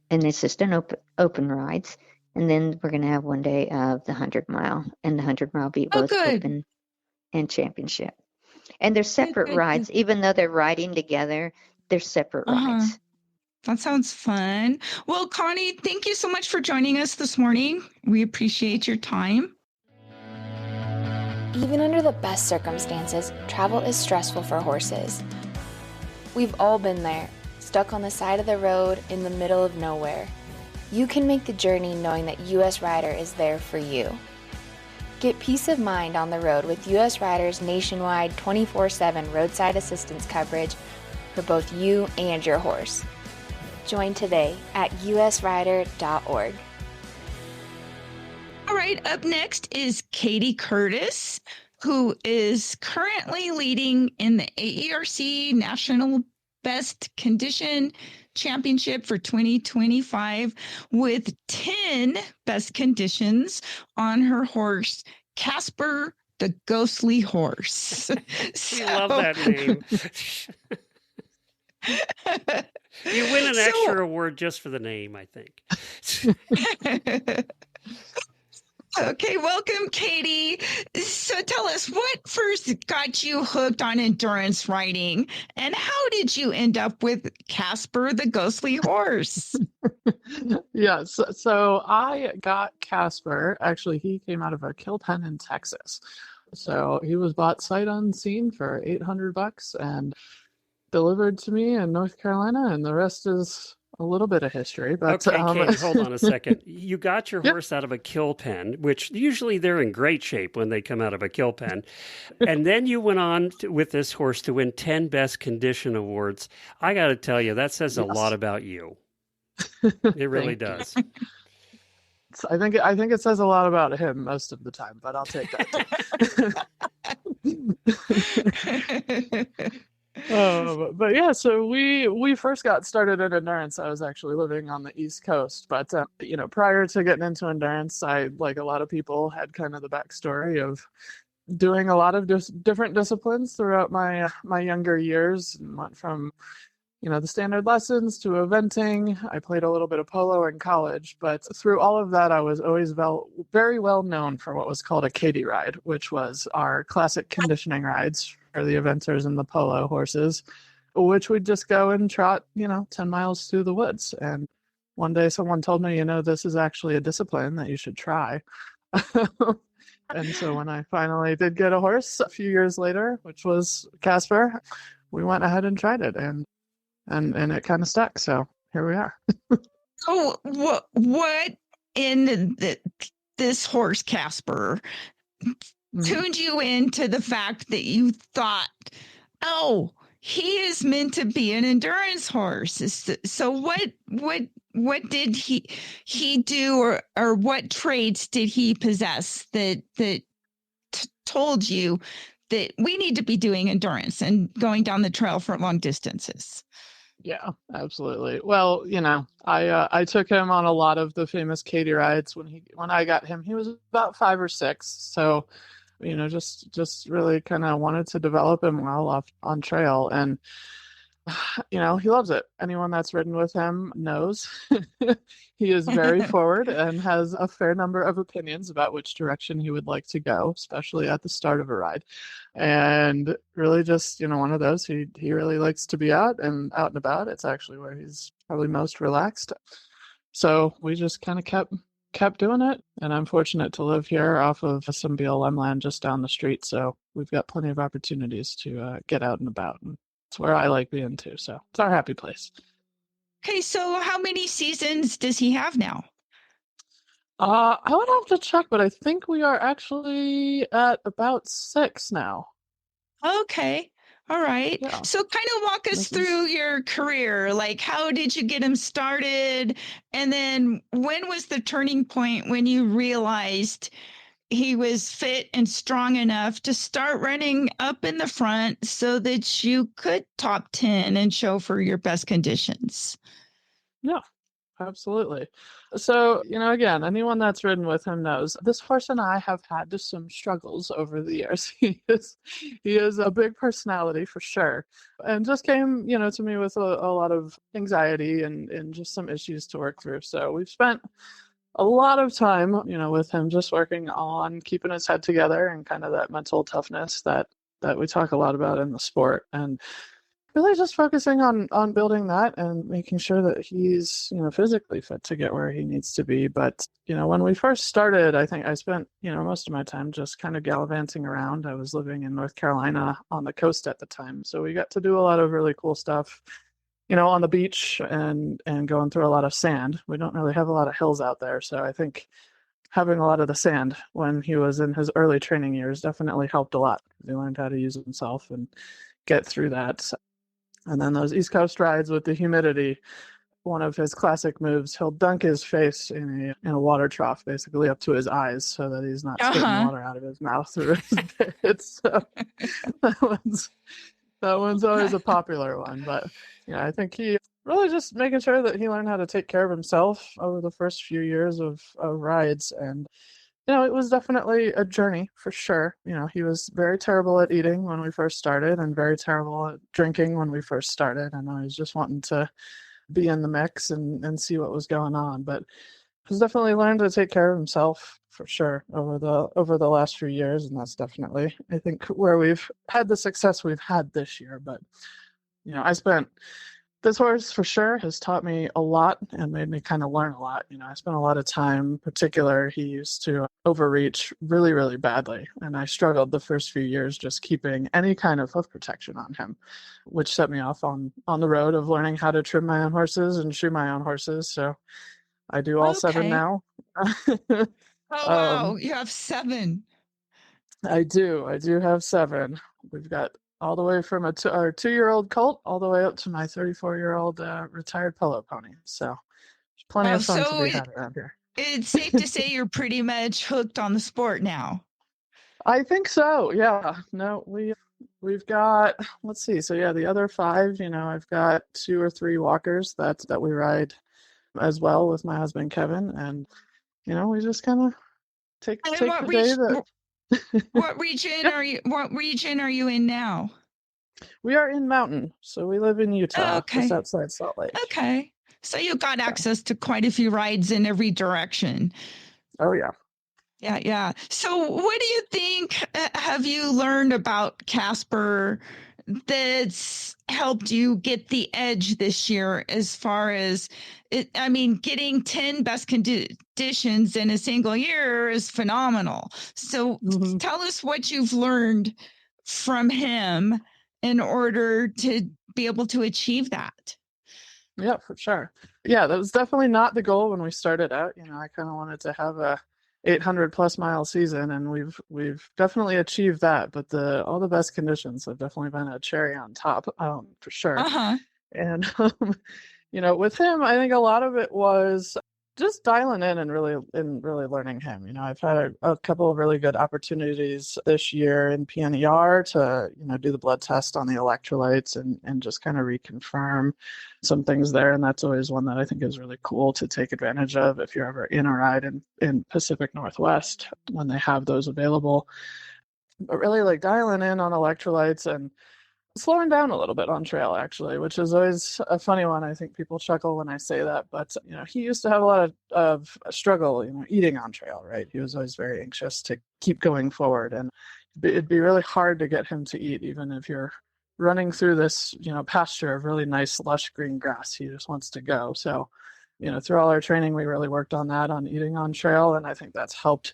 And it's just an open rides. And then we're going to have one day of the 100-mile, and the 100-mile be both open and championship. And they're separate rides, even though they're riding together, they're separate rides. That sounds fun. Well, Connie, thank you so much for joining us this morning. We appreciate your time. Even under the best circumstances, travel is stressful for horses. We've all been there, stuck on the side of the road in the middle of nowhere. You can make the journey knowing that US Rider is there for you. Get peace of mind on the road with US Rider's nationwide 24/7 roadside assistance coverage for both you and your horse. Join today at usrider.org. All right, up next is Kayti Curtis, who is currently leading in the AERC National Best Condition Championship for 2025 with 10 best conditions on her horse, Casper the Ghostly Horse. I love that name. You win an extra award just for the name, I think. Okay, welcome, Kayti. So tell us, what first got you hooked on endurance riding, and how did you end up with Casper the Ghostly Horse? Yes, so I got Casper. Actually, he came out of a kill pen in Texas. So he was bought sight unseen for $800 and delivered to me in North Carolina, and the rest is a little bit of history. But okay, Kate, hold on a second. You got your horse out of a kill pen, which usually they're in great shape when they come out of a kill pen. And then you went on with this horse to win 10 Best Condition Awards. I got to tell you, that says a lot about you. It really does. I think it says a lot about him most of the time, but I'll take that too. But yeah, so we first got started in endurance. I was actually living on the East Coast, but prior to getting into endurance, I, like a lot of people, had kind of the backstory of doing a lot of different disciplines throughout my younger years, and went from the standard lessons to eventing. I played a little bit of polo in college, but through all of that, I was always very well known for what was called a Katy ride, which was our classic conditioning rides for the eventers and the polo horses, which we'd just go and trot, 10 miles through the woods. And one day someone told me, this is actually a discipline that you should try. And so when I finally did get a horse a few years later, which was Casper, we went ahead and tried it, and it kind of stuck. So here we are. So what in this horse, Casper, tuned you into the fact that you thought, oh, he is meant to be an endurance horse? So what did he do, or what traits did he possess that told you that we need to be doing endurance and going down the trail for long distances? Yeah, absolutely. Well, I took him on a lot of the famous Katy rides when I got him. He was about 5 or 6, so just really kind of wanted to develop him well off on trail, and he loves it. Anyone that's ridden with him knows he is very forward and has a fair number of opinions about which direction he would like to go, especially at the start of a ride. And really just, one of those, he really likes to be out and about. It's actually where he's probably most relaxed. So we just kind of kept doing it. And I'm fortunate to live here off of some BLM land just down the street. So we've got plenty of opportunities to get out and about. And it's where I like being too. So it's our happy place. Okay, so how many seasons does he have now? I would have to check, but I think we are actually at about 6 now. Okay. All right. Yeah. So kind of walk us through your career. Like, how did you get him started? And then when was the turning point when you realized he was fit and strong enough to start running up in the front so that you could top 10 and show for your best conditions? Yeah, absolutely. So, again, anyone that's ridden with him knows this horse and I have had some struggles over the years. He is a big personality for sure. And just came, to me with a lot of anxiety and just some issues to work through. So we've spent a lot of time, with him just working on keeping his head together and kind of that mental toughness that we talk a lot about in the sport, and really just focusing on building that and making sure that he's, physically fit to get where he needs to be. But, when we first started, I think I spent, most of my time just kind of gallivanting around. I was living in North Carolina on the coast at the time. So we got to do a lot of really cool stuff, on the beach and going through a lot of sand. We don't really have a lot of hills out there. So I think having a lot of the sand when he was in his early training years definitely helped a lot. He learned how to use himself and get through that. And then those East Coast rides with the humidity, one of his classic moves, he'll dunk his face in a water trough, basically up to his eyes, so that he's not spitting water out of his mouth through his bits. So that one's always a popular one. But I think he really just making sure that he learned how to take care of himself over the first few years of rides. And it was definitely a journey for sure. He was very terrible at eating when we first started and very terrible at drinking when we first started. And I was just wanting to be in the mix and see what was going on. But he's definitely learned to take care of himself for sure over the last few years. And that's definitely, I think, where we've had the success we've had this year. But, this horse for sure has taught me a lot and made me kind of learn a lot. I spent a lot of time, in particular, he used to overreach really, really badly. And I struggled the first few years just keeping any kind of hoof protection on him, which set me off on the road of learning how to trim my own horses and shoe my own horses. So I do all 7 now. Oh, wow. You have 7. I do have 7. We've got all the way from our 2-year-old colt all the way up to my 34-year-old retired polo pony. So there's plenty of fun to be had around here. It's safe to say you're pretty much hooked on the sport now. I think so. Yeah. No, we've got, let's see. So yeah, the other 5, I've got 2 or 3 walkers that we ride as well with my husband Kevin, and we just kind of take the day that. What region are you in now? We are in Mountain, so we live in Utah, just outside Salt Lake. Okay, so you got access to quite a few rides in every direction. Oh yeah. Yeah. So what do you think have you learned about Casper that's helped you get the edge this year as far as getting 10 best conditions in a single year is phenomenal. So tell us what you've learned from him in order to be able to achieve that. Yeah, for sure. Yeah, that was definitely not the goal when we started out. I kind of wanted to have a 800 plus mile season, and we've definitely achieved that. But all the best conditions have definitely been a cherry on top, for sure. And with him, I think a lot of it was just dialing in and really learning him. I've had a couple of really good opportunities this year in PNER to, do the blood test on the electrolytes and just kind of reconfirm some things there. And that's always one that I think is really cool to take advantage of if you're ever in a ride in Pacific Northwest when they have those available. But really like dialing in on electrolytes and slowing down a little bit on trail, actually, which is always a funny one. I think people chuckle when I say that, but he used to have a lot of struggle, eating on trail, right? He was always very anxious to keep going forward, and it'd be really hard to get him to eat, even if you're running through this, pasture of really nice, lush green grass. He just wants to go. So, through all our training, we really worked on that, on eating on trail, and I think that's helped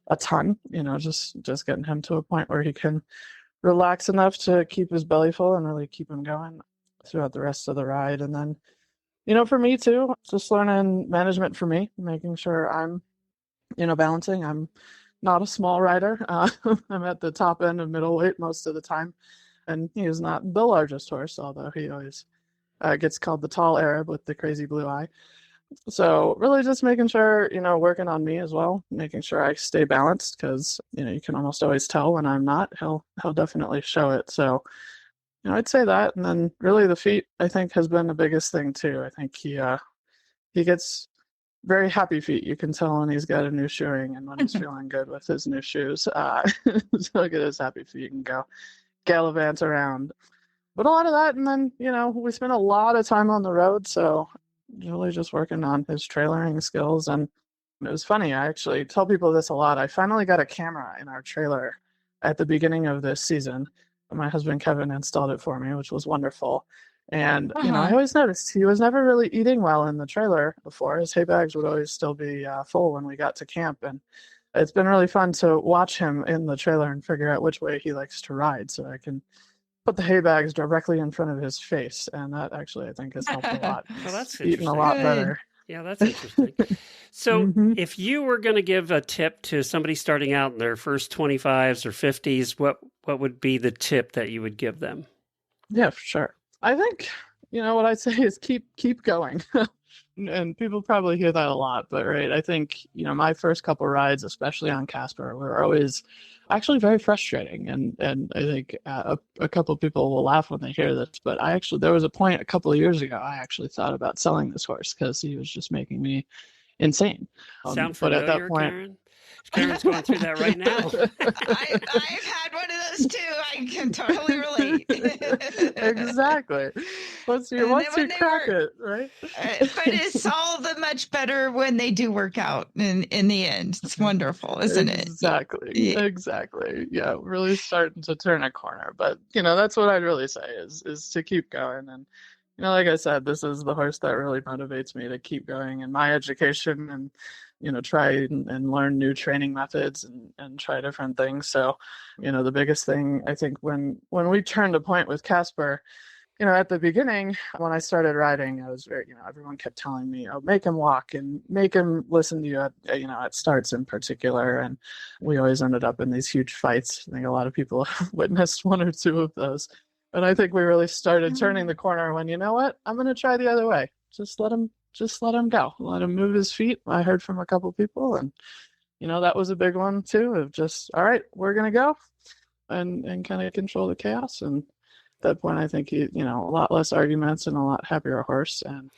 a ton. Just getting him to a point where he can relax enough to keep his belly full and really keep him going throughout the rest of the ride. And then, for me too, just learning management for me, making sure I'm, balancing. I'm not a small rider. I'm at the top end of middleweight most of the time. And he is not the largest horse, although he always gets called the tall Arab with the crazy blue eye. So really just making sure, working on me as well, making sure I stay balanced because, you can almost always tell when I'm not. He'll definitely show it. So, I'd say that. And then really the feet, I think, has been the biggest thing too. I think he gets very happy feet. You can tell when he's got a new shoeing and when he's feeling good with his new shoes. So look at his happy feet and go gallivant around. But a lot of that, and then, we spend a lot of time on the road, so really just working on his trailering skills. And it was funny, I actually tell people this a lot. I finally got a camera in our trailer at the beginning of this season. My husband Kevin installed it for me, which was wonderful. And I always noticed he was never really eating well in the trailer before. His hay bags would always still be full when we got to camp, and it's been really fun to watch him in the trailer and figure out which way he likes to ride, so I can put the hay bags directly in front of his face, and that actually I think has helped a lot. Well, that's eating a lot better. Yeah, that's interesting. So if you were going to give a tip to somebody starting out in their first 25s or 50s, what would be the tip that you would give them? Yeah, for sure. I think, what I'd say is keep going. And people probably hear that a lot, but right, I think, my first couple rides, especially on Casper, were always actually very frustrating. And I think a couple of people will laugh when they hear this, but there was a point a couple of years ago, I actually thought about selling this horse because he was just making me insane. Sound familiar, but at that point, Karen? Karen's going through that right now. I've had one of those too. I can totally relate. Exactly. Once you crack it, right? But it's all the much better when they do work out in the end. It's wonderful, isn't it? Exactly. Yeah, really starting to turn a corner. But, that's what I'd really say is to keep going. And, like I said, this is the horse that really motivates me to keep going in my education and, try and learn new training methods and try different things. So, the biggest thing, I think, when we turned a point with Casper, at the beginning, when I started riding, I was very, everyone kept telling me, oh, make him walk and make him listen to you at starts in particular. And we always ended up in these huge fights. I think a lot of people have witnessed one or two of those. And I think we really started turning the corner when, I'm going to try the other way. Just let him go. Let him move his feet. I heard from a couple people, and that was a big one too, of just, all right, we're gonna go and kind of control the chaos. And at that point, I think he, a lot less arguments and a lot happier horse, and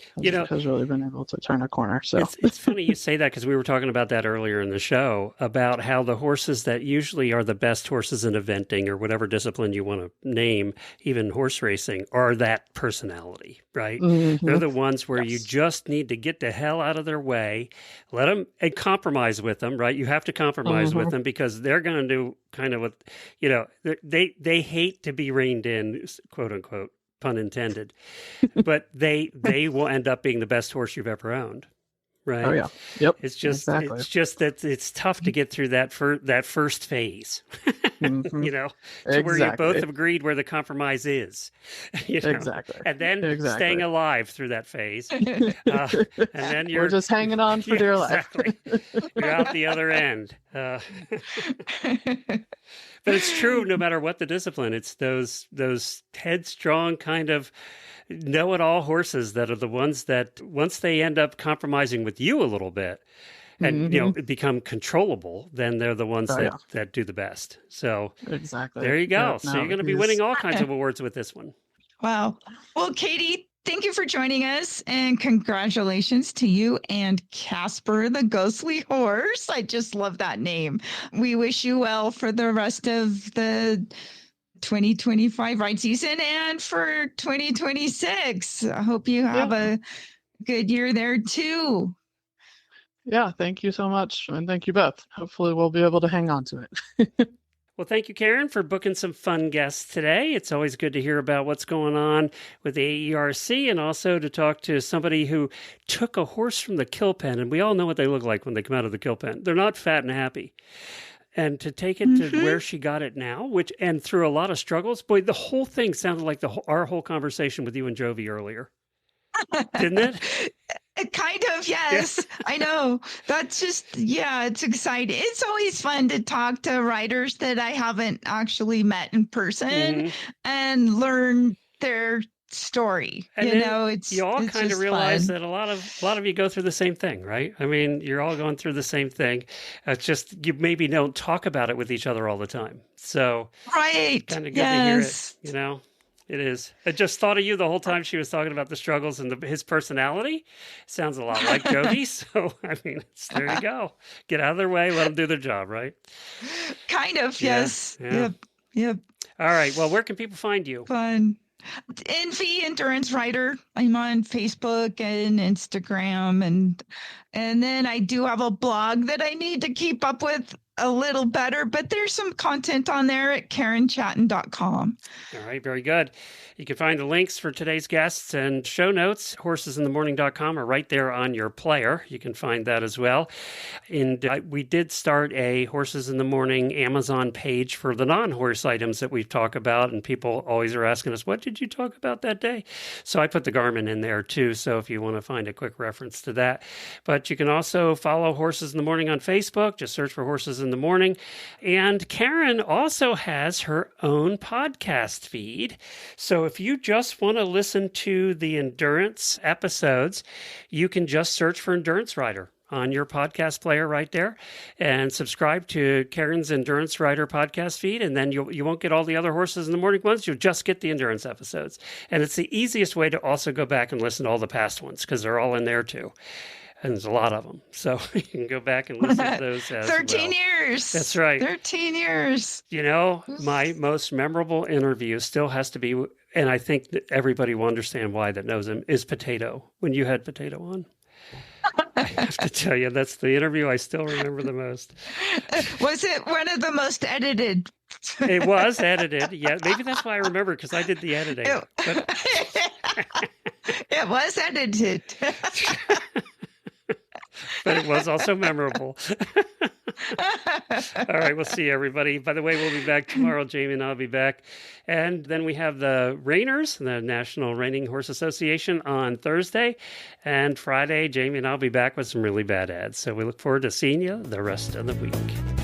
has really been able to turn a corner. So it's funny you say that, because we were talking about that earlier in the show, about how the horses that usually are the best horses in eventing or whatever discipline you want to name, even horse racing, are that personality, right? Mm-hmm. They're the ones where you just need to get the hell out of their way, let them, and compromise with them, right? You have to compromise with them because they're going to do kind of what, they hate to be reined in, quote unquote, pun intended, but they will end up being the best horse you've ever owned. Right. Oh yeah. Yep. It's just that it's tough to get through that first phase, to where you both have agreed where the compromise is, exactly, and then staying alive through that phase, and then we're just hanging on for dear life. Exactly. You're out the other end. But it's true, no matter what the discipline, it's those headstrong kind of know-it-all horses that are the ones that once they end up compromising with with you a little bit and, become controllable, then they're the ones that do the best. So exactly. There you go. Yeah, So you're going to be winning all kinds of awards with this one. Wow. Well, Katie, thank you for joining us, and congratulations to you and Casper the Ghostly Horse. I just love that name. We wish you well for the rest of the 2025 ride season and for 2026. I hope you have a good year there too. Yeah, thank you so much. And thank you both. Hopefully we'll be able to hang on to it. Well, thank you, Karen, for booking some fun guests today. It's always good to hear about what's going on with the AERC and also to talk to somebody who took a horse from the kill pen. And we all know what they look like when they come out of the kill pen. They're not fat and happy. And to take it to where she got it now, and through a lot of struggles, boy, the whole thing sounded like our whole conversation with you and Jovi earlier. Didn't it? Kind of, yes. Yeah. I know. That's just, it's exciting. It's always fun to talk to writers that I haven't actually met in person and learn their story. And it's you all kind of realize fun. that a lot of you go through the same thing, right? I mean, you're all going through the same thing. It's just you maybe don't talk about it with each other all the time. So right, kind of good to hear it, It is. I just thought of you the whole time she was talking about the struggles and his personality. Sounds a lot like Jovi. So, I mean, there you go. Get out of their way. Let them do their job, right? Kind of, yes. Yeah. Yep. All right. Well, where can people find you? Fun. NV Endurance Rider. I'm on Facebook and Instagram. And then I do have a blog that I need to keep up with a little better, but there's some content on there at KarenChaton.com. All right, very good. You can find the links for today's guests and show notes. Horsesinthemorning.com are right there on your player. You can find that as well. And we did start a Horses in the Morning Amazon page for the non-horse items that we talk about, and people always are asking us, what did you talk about that day? So I put the Garmin in there too, so if you want to find a quick reference to that. But you can also follow Horses in the Morning on Facebook. Just search for Horses in the Morning. And Karen also has her own podcast feed. So if you just want to listen to the endurance episodes, you can just search for Endurance Rider on your podcast player right there and subscribe to Karen's Endurance Rider podcast feed. And then you won't get all the other Horses in the Morning ones. You'll just get the endurance episodes. And it's the easiest way to also go back and listen to all the past ones because they're all in there too. And there's a lot of them. So you can go back and listen to those as 13 years. That's right. 13 years. My most memorable interview still has to be, and I think that everybody will understand why that knows him, is Potato, when you had Potato on. I have to tell you, that's the interview I still remember the most. Was it one of the most edited? It was edited. Yeah, maybe that's why I remember, because I did the editing. It was edited. But it was also memorable. All right, we'll see everybody. By the way, we'll be back tomorrow. Jamie and I'll be back. And then we have the Reiners, the National Reining Horse Association, on Thursday. And Friday, Jamie and I'll be back with some really bad ads. So we look forward to seeing you the rest of the week.